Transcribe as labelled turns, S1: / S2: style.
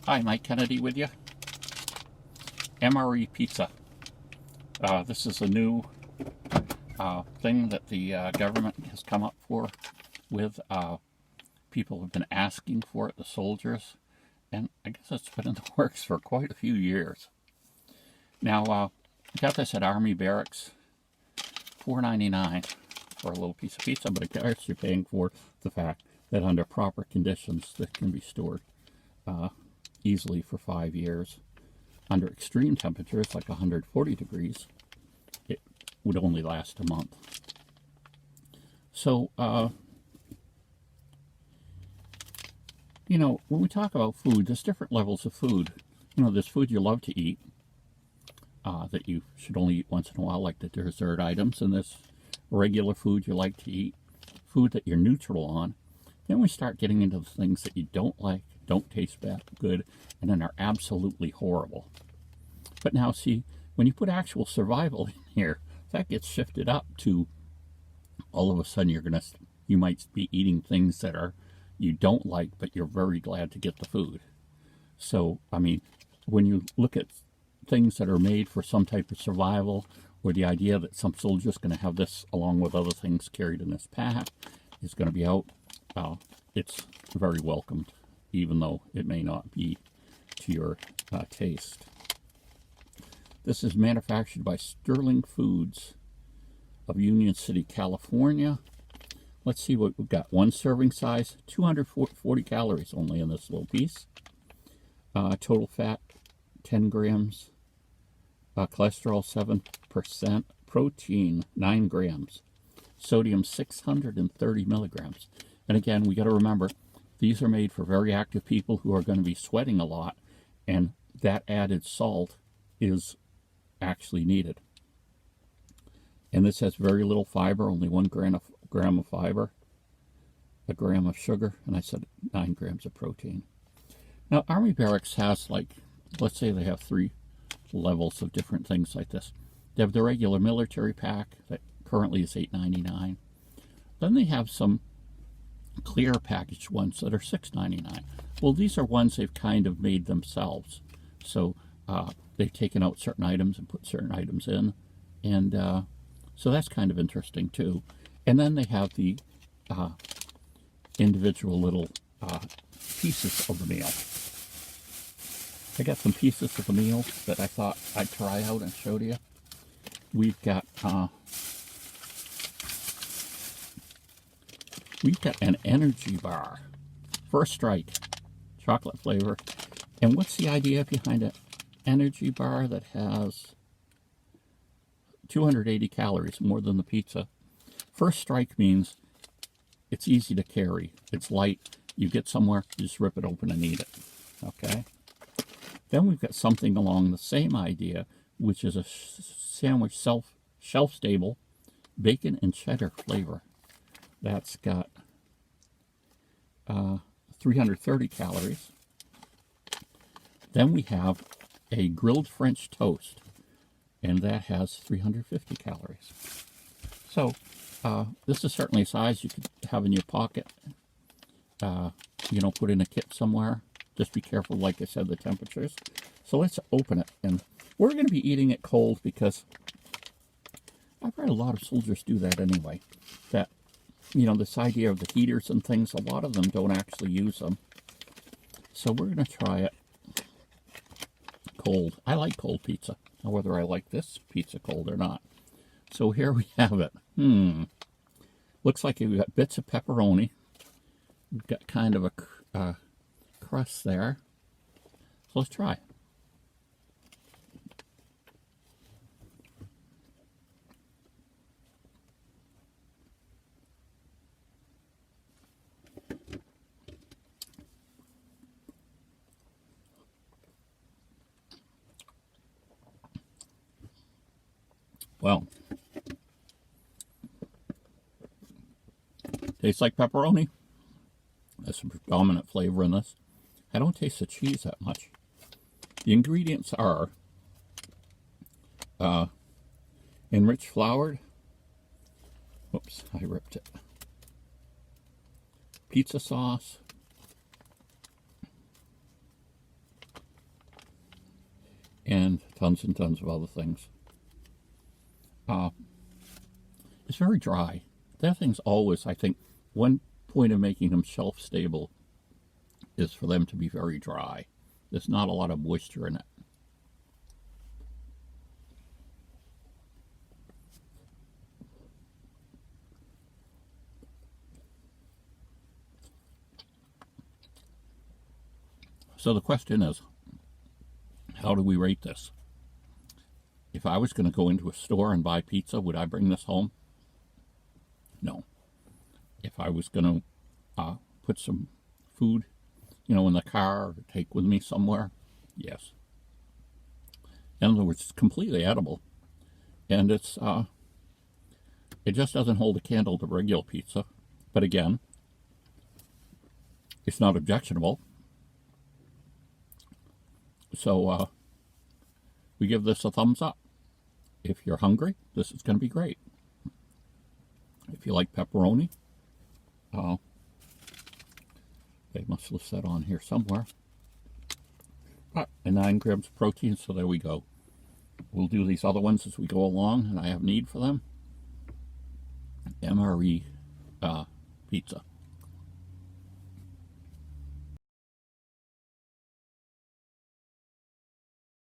S1: Hi, Mike Kennedy with you. MRE Pizza. This is a new thing that the government has come up with. People have been asking for it, the soldiers, and I guess it's been in the works for quite a few years. Now, I got this at Army Barracks, $4.99 for a little piece of pizza, but of course you're paying for the fact that under proper conditions that can be stored easily for 5 years. Under extreme temperatures like 140 degrees, it would only last a month. So, you know, when we talk about food, there's different levels of food. You know, there's food you love to eat, that you should only eat once in a while, like the dessert items, and there's regular food you like to eat, food that you're neutral on. Then we start getting into the things that you don't like, don't taste bad, good, and then are absolutely horrible. But now, see, when you put actual survival in here, that gets shifted up to all of a sudden you might be eating things that you don't like, but you're very glad to get the food. So, I mean, when you look at things that are made for some type of survival, or the idea that some soldier's going to have this along with other things carried in this pack is going to be out, it's very welcomed, even though it may not be to your taste. This is manufactured by Sterling Foods of Union City, California. Let's see what we've got. One serving size, 240 calories only in this little piece. Total fat, 10 grams. Cholesterol, 7%. Protein, 9 grams. Sodium, 630 milligrams. And again, we got to remember, these are made for very active people who are going to be sweating a lot, and that added salt is actually needed. And this has very little fiber, only 1 gram of fiber, a gram of sugar, and I said 9 grams of protein. Now, Army Barracks has, like, let's say they have 3 levels of different things like this. They have the regular military pack that currently is $8.99. Then they have some clear packaged ones that are $6.99. Well, these are ones they've kind of made themselves. So they've taken out certain items and put certain items in. And so that's kind of interesting too. And then they have the individual little pieces of the meal. I got some pieces of the meal that I thought I'd try out and show to you. We've got an energy bar, First Strike, chocolate flavor. And what's the idea behind an energy bar that has 280 calories, more than the pizza? First Strike means it's easy to carry. It's light. You get somewhere, you just rip it open and eat it. Okay? Then we've got something along the same idea, which is a sandwich shelf-stable bacon and cheddar flavor. That's got 330 calories. Then we have a grilled French toast, and that has 350 calories. So this is certainly a size you could have in your pocket, you know, put in a kit somewhere. Just be careful, like I said, the temperatures. So let's open it, and we're going to be eating it cold because I've heard a lot of soldiers do that anyway. That, you know, this idea of the heaters and things, a lot of them don't actually use them. So we're going to try it cold. I like cold pizza. Now, whether I like this pizza cold or not. So here we have it. Looks like we've got bits of pepperoni. We've got kind of a crust there. So let's try. Well, tastes like pepperoni. That's a predominant flavor in this. I don't taste the cheese that much. The ingredients are enriched floured. Oops, I ripped it. Pizza sauce, tons and tons of other things. It's very dry. That thing's always, I think, one point of making them shelf stable is for them to be very dry. There's not a lot of moisture in it. So the question is, how do we rate this? If I was going to go into a store and buy pizza, would I bring this home? No. If I was going to put some food, in the car or take with me somewhere, yes. In other words, it's completely edible. And it just doesn't hold a candle to regular pizza. But again, it's not objectionable. So we give this a thumbs up. If you're hungry, this is going to be great. If you like pepperoni, they must list that on here somewhere. And 9 grams of protein, so there we go. We'll do these other ones as we go along, and I have need for them. MRE Pizza.